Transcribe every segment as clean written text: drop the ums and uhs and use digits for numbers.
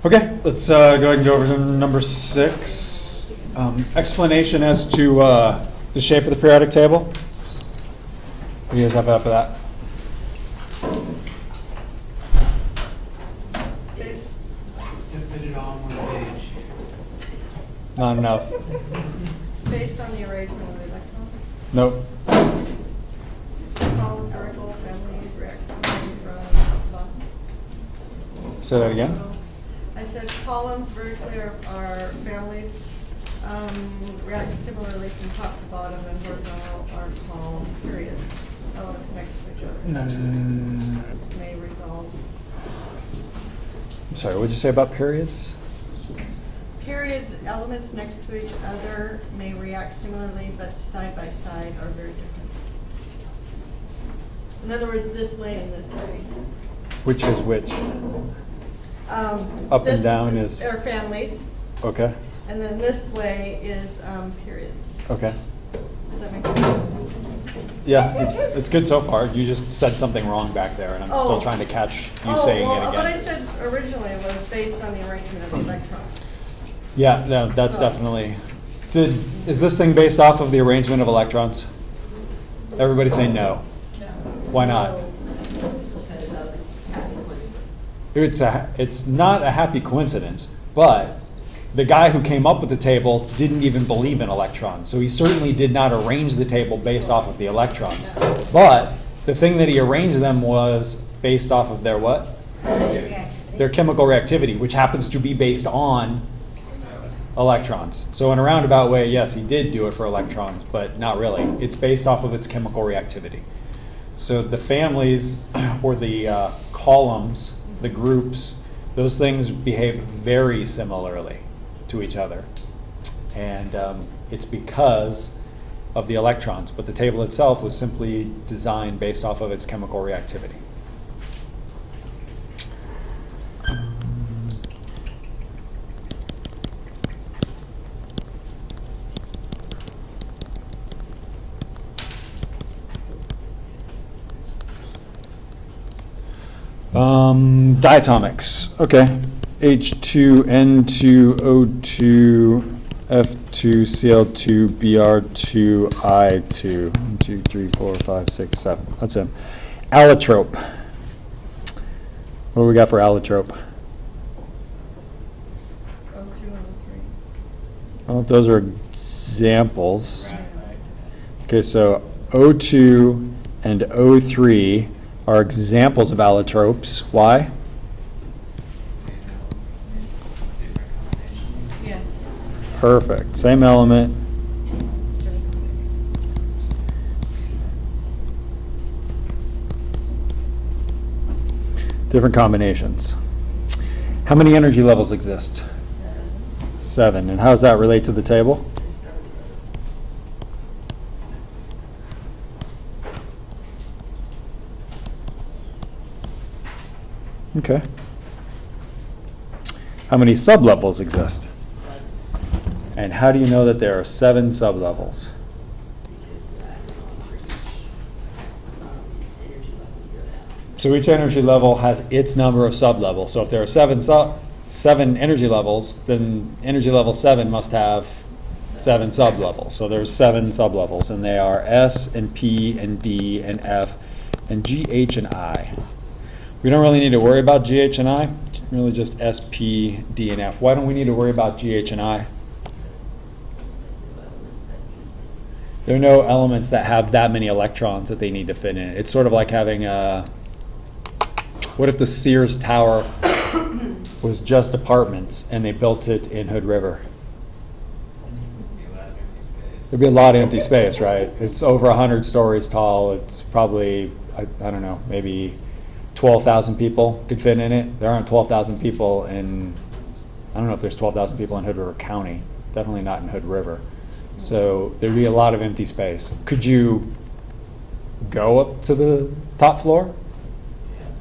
Okay, let's go ahead and go over to number 6. Explanation as to the shape of the periodic table. What do you guys have after that? To fit it on one page. Not enough. Based on the arrangement of the electrons, Nope. columns, vertical, families, reactions from bottom. Say that again. I said columns vertically are families, react similarly from top to bottom, and horizontal are called periods, elements next to each other. May resolve. I'm sorry, what did you say about periods? Periods, elements next to each other may react similarly, but side by side are very different. In other words, this way and this way. Which is which? Up and This down is- are families, Okay, and then this way is periods. okay. Does that make sense? Yeah, it's good so far. You just said something wrong back there, and I'm still Oh. trying to catch you saying it What I again. said originally was based on the arrangement of the electrons. Yeah, no, that's So- definitely. Is this thing based off of the arrangement of electrons? Everybody say no. Why not? Because that was a happy coincidence. It's not a happy coincidence, but the guy who came up with the table didn't even believe in electrons. So he certainly did not arrange the table based off of the electrons. But the thing that he arranged them was based off of their what? Their chemical reactivity, which happens to be based on electrons. So in a roundabout way, yes, he did do it for electrons, but not really. It's based off of its chemical reactivity. So the families or the columns, the groups, those things behave very similarly to each other. And it's because of the electrons, but the table itself was simply designed based off of its chemical reactivity. Diatomics. Okay. H2N2O2 F2Cl2 Br2I2. 1, 2, 3, 4, 5, 6, 7. That's it. Allotrope. What do we got for allotrope? O2 and O3. Well, those are examples. Okay, so O2 and O3 are examples of allotropes. Why? Yeah. Perfect. Same element. Different combinations. How many energy levels exist? 7. And how does that relate to the table? There's 7 of those. Okay. How many sublevels exist? 7. And how do you know that there are 7 sublevels? Because we're adding on for each energy level you go down. So each energy level has its number of sublevels. So if there are 7 energy levels, then energy level 7 must have 7 sublevels. So there's 7 sublevels, and they are S and P and D and F and G, H, and I. We don't really need to worry about G, H, and I. Really just S, P, D, and F. Why don't we need to worry about G, H, and I? There's like no elements that use them. There are no elements that have that many electrons that they need to fit in. It's sort of like having a, what if the Sears Tower was just apartments and they built it in Hood River? There'd be a lot of empty space, right? It's over 100 stories tall. It's probably, I don't know, maybe 12,000 people could fit in it. There aren't 12,000 people in, I don't know if there's 12,000 people in Hood River County. Definitely not in Hood River. So there'd be a lot of empty space. Could you go up to the top floor?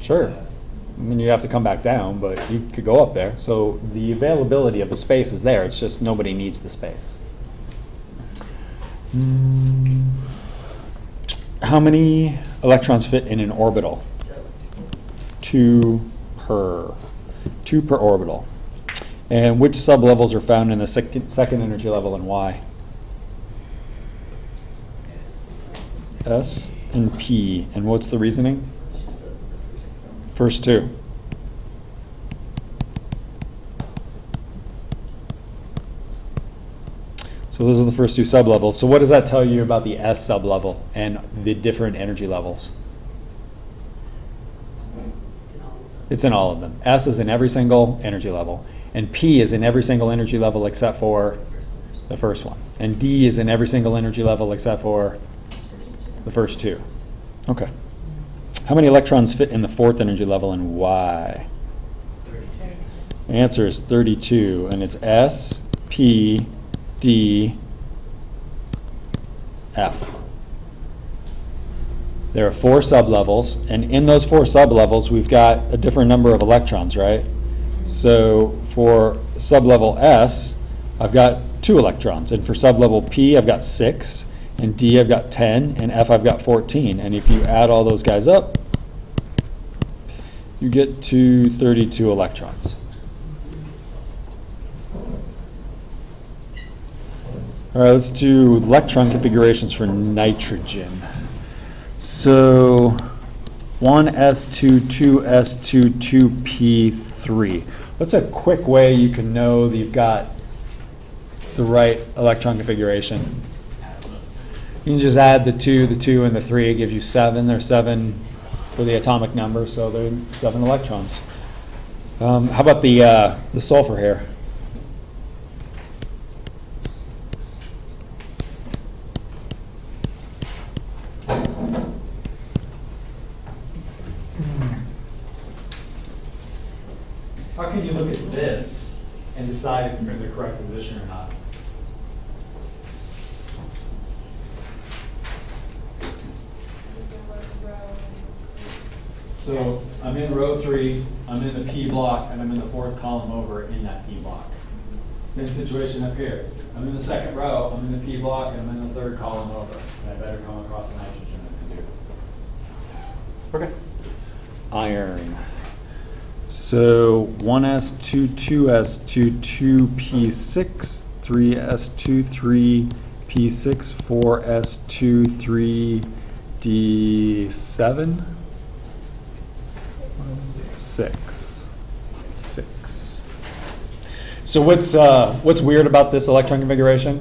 Sure. I mean, you have to come back down, but you could go up there. So the availability of the space is there. It's just nobody needs the space. How many electrons fit in an orbital? Those. 2 per orbital. And which sublevels are found in the second energy level and why? S and P. And what's the reasoning? First two. So those are the first two sublevels. So what does that tell you about the S sublevel and the different energy levels? It's in all of them. S is in every single energy level. And P is in every single energy level except for the first one. And D is in every single energy level except for the first two. Okay. How many electrons fit in the fourth energy level and why? 32. The answer is 32, and it's S, P, D, F. There are 4 sublevels, and in those 4 sublevels, we've got a different number of electrons, right? So for sublevel S, I've got 2 electrons, and for sublevel P, I've got 6, and D, I've got 10, and F, I've got 14. And if you add all those guys up, you get to 32 electrons. All right, let's do electron configurations for nitrogen. So 1s2, 2s2, 2p3. What's a quick way you can know that you've got the right electron configuration? You can just add the 2, and the 3. It gives you 7. There's 7 for the atomic number, so there's 7 electrons. How about the sulfur here? How can you look at this and decide if you're in the correct position or not? So I'm in row 3, I'm in the P block, and I'm in the 4th column over in that P block. Same situation up here. I'm in the 2nd row, I'm in the P block, and I'm in the 3rd column over. And I better come across the nitrogen than I do. Okay. Iron. So 1s2, 2s2, 2p6, 3s2, 3p6, 4s2, 3d7, 6. So what's weird about this electron configuration?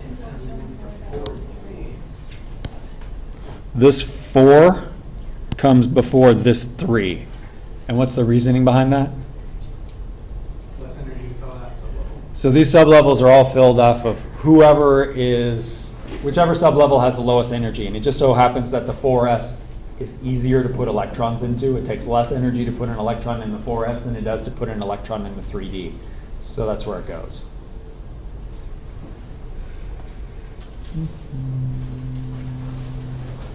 It's for 4-3. This 4 comes before this 3. And what's the reasoning behind that? Less energy to fill out sublevel. So these sublevels are all filled off of whichever sublevel has the lowest energy. And it just so happens that the 4s is easier to put electrons into. It takes less energy to put an electron in the 4s than it does to put an electron in the 3d. So that's where it goes.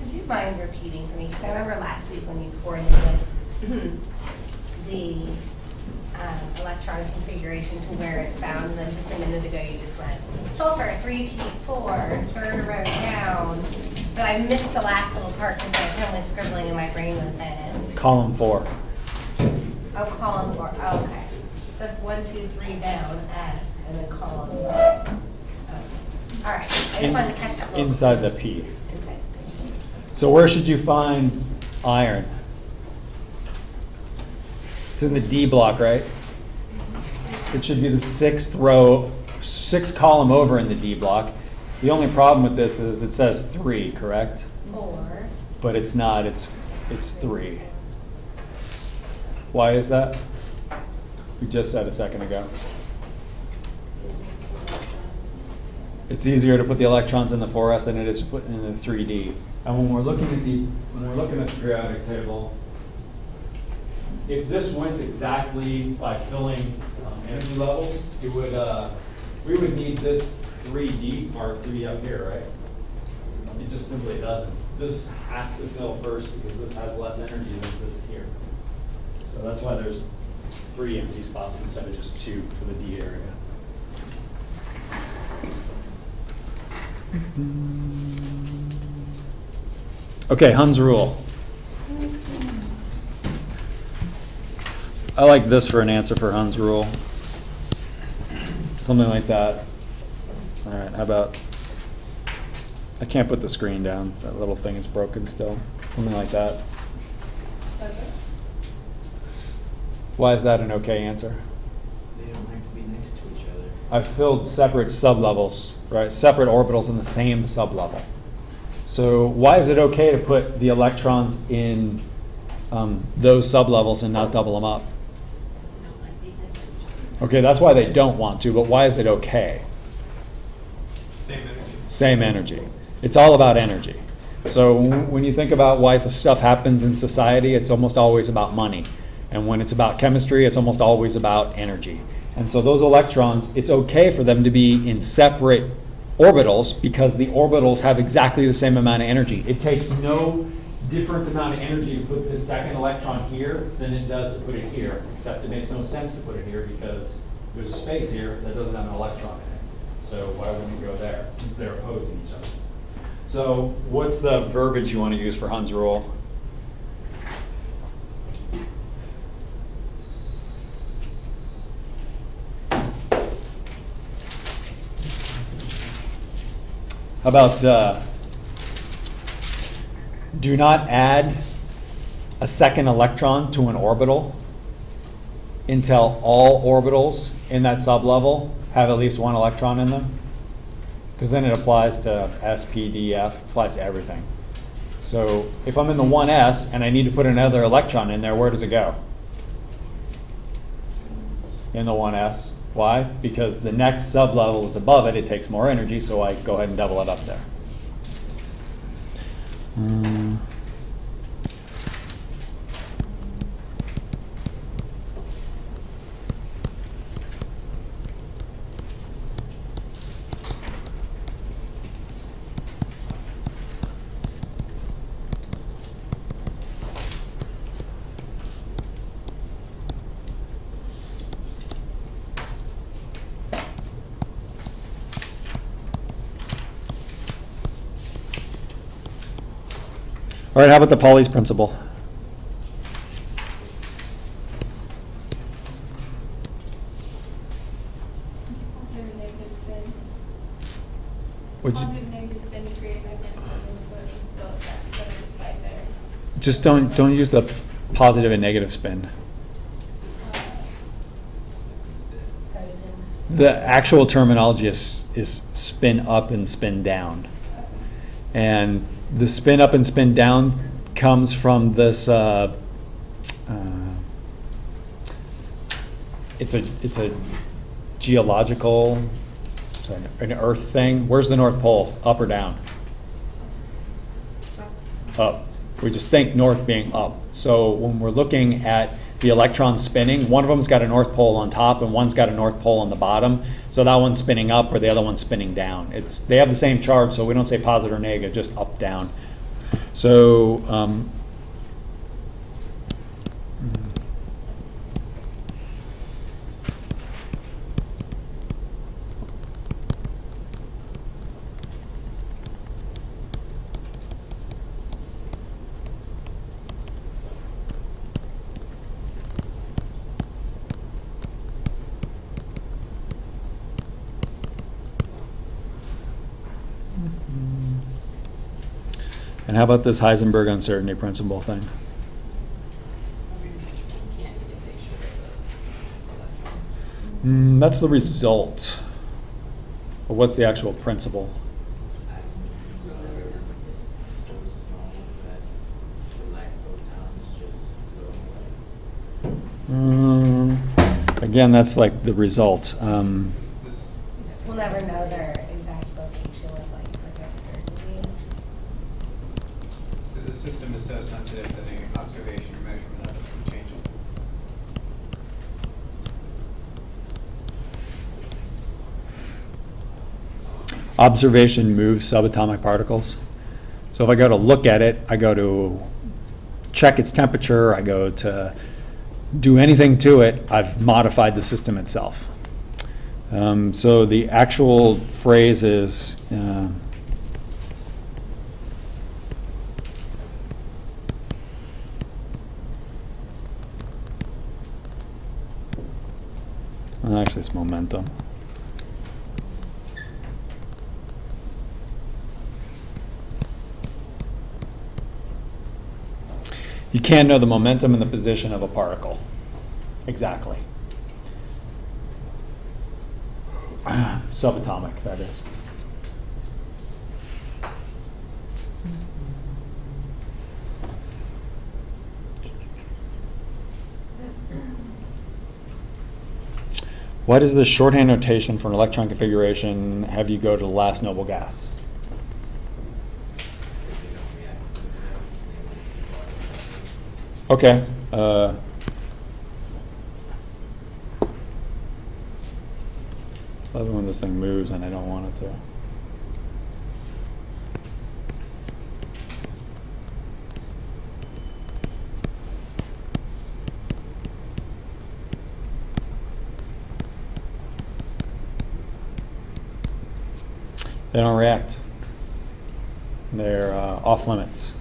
Would you mind repeating for me? Because I remember last week when you coordinated the electron configuration to where it's found, and then just a minute ago you just went sulfur 3p4, 3rd row down. But I missed the last little part because my pen was scribbling and my brain was in. Column 4. Oh, column 4. Oh, okay. So 1, 2, 3 down, S, and then column 4. Okay. All right. I just wanted to catch that. little- Inside the P. Inside. So where should you find iron? It's in the D block, right? It should be the 6th row, 6th column over in the D block. The only problem with this is it says 3, correct? 4. But it's not, it's 3. Why is that? We just said a second ago. It's easier to put the electrons in the 4s than it is to put in the 3d. And when we're looking at the periodic table, if this went exactly by filling energy levels, it would we would need this 3d part to be up here, right? It just simply doesn't. This has to fill first because this has less energy than this here. So that's why there's 3 empty spots instead of just 2 for the D area. Okay, Hund's rule. I like this for an answer for Hund's rule. Something like that. All right, how about, I can't put the screen down. That little thing is broken still. Something like that. Why is that an okay answer? They don't have to be nice to each other. I've filled separate sublevels, right? Separate orbitals in the same sublevel. So why is it okay to put the electrons in those sublevels and not double them up? They don't like being next to each other. Okay, that's why they don't want to, but why is it okay? Same energy. Same energy. It's all about energy. So when you think about why the stuff happens in society, it's almost always about money. And when it's about chemistry, it's almost always about energy. And so those electrons, it's okay for them to be in separate orbitals because the orbitals have exactly the same amount of energy. It takes no different amount of energy to put this second electron here than it does to put it here, except it makes no sense to put it here because there's a space here that doesn't have an electron in it. So why wouldn't it go there since they're opposing each other? So what's the verbiage you want to use for Hund's rule? How about do not add a second electron to an orbital until all orbitals in that sublevel have at least one electron in them? Because then it applies to S, P, D, F, applies to everything. So if I'm in the 1s and I need to put another electron in there, where does it go? In the 1s. Why? Because the next sublevel is above it, it takes more energy, so I go ahead and double it up there. All right, how about the Pauli's principle? Positive and negative spin. Would you, Positive and negative spin to create magnetic field, so it can still affect whatever despite there. just don't use the positive and negative spin. Posings. The actual terminology is spin up and spin down. And the spin up and spin down comes from this, it's a geological, it's an earth thing. Where's the North Pole, up or down? Up. We just think north being up. So when we're looking at the electron spinning, one of them's got a north pole on top and one's got a north pole on the bottom. So that one's spinning up or the other one's spinning down. They have the same charge, so we don't say positive or negative, just up, down. So and how about this Heisenberg uncertainty principle thing? You can't take a picture of the electron. That's the result. But what's the actual principle? We'll never know. So small that the light photons just blow away. Again, that's like the result. This, We'll never know their exact location with like perfect certainty. so the system is so sensitive that any observation or measurement of it can change it. Observation moves subatomic particles. So if I go to look at it, I go to check its temperature, I go to do anything to it, I've modified the system itself. So the actual phrase is, Well, actually, it's momentum. You can't know the momentum and the position of a particle. Exactly. Subatomic, that is. Why does the shorthand notation for an electron configuration have you go to the last noble gas? Okay. I love it when this thing moves and I don't want it to. They don't react. They're off limits.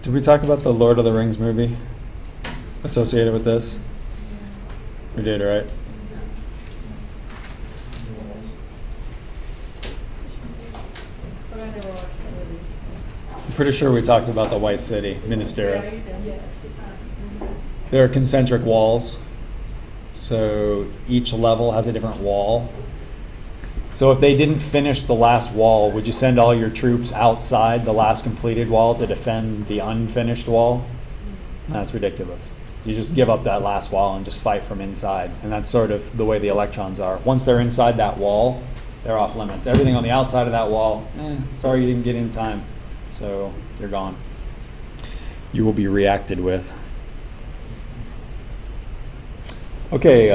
Did we talk about the Lord of the Rings movie associated with this? We did, right? But I never watched the movies. I'm pretty sure we talked about the White City, Minas Yeah, Tirith. you did. There are concentric walls, so each level has a different wall. So if they didn't finish the last wall, would you send all your troops outside the last completed wall to defend the unfinished wall? That's ridiculous. You just give up that last wall and just fight from inside. And that's sort of the way the electrons are. Once they're inside that wall, they're off limits. Everything on the outside of that wall, sorry you didn't get in time. So you're gone. You will be reacted with. Okay,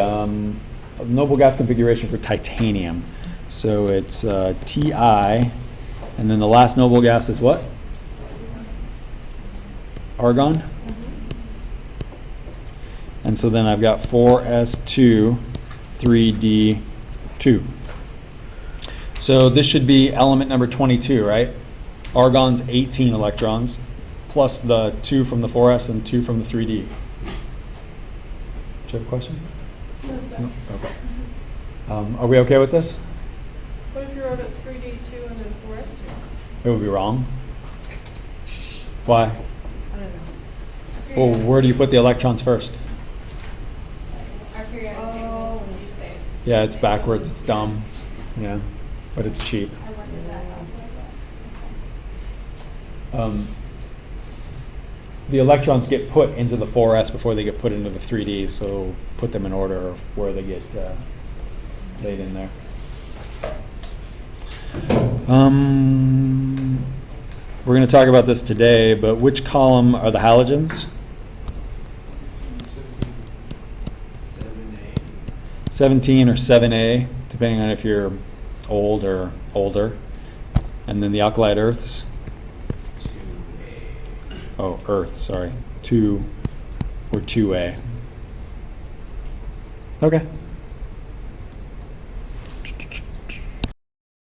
noble gas configuration for titanium. So it's Ti, and then the last noble gas is what? Argon? And so then I've got 4s2, 3d2. So this should be element number 22, right? Argon's 18 electrons, plus the 2 from the 4s and 2 from the 3d. Do you have a question? No, sorry. Okay. Are we okay with this? What if you wrote it 3D2 and then 4S2? It would be wrong. Why? I don't know. Well, where do you put the electrons first? Our periodic Oh. tables, you say. Yeah, it's backwards, it's dumb. Yeah, but it's cheap. I wondered that also. The electrons get put into the 4s before they get put into the 3d, so put them in order of where they get laid in there. We're going to talk about this today, but which column are the halogens? 7A. 17 or 7a, depending on if you're old or older. And then the alkali earths? 2A. Oh, earth, sorry. 2 or 2a. Okay.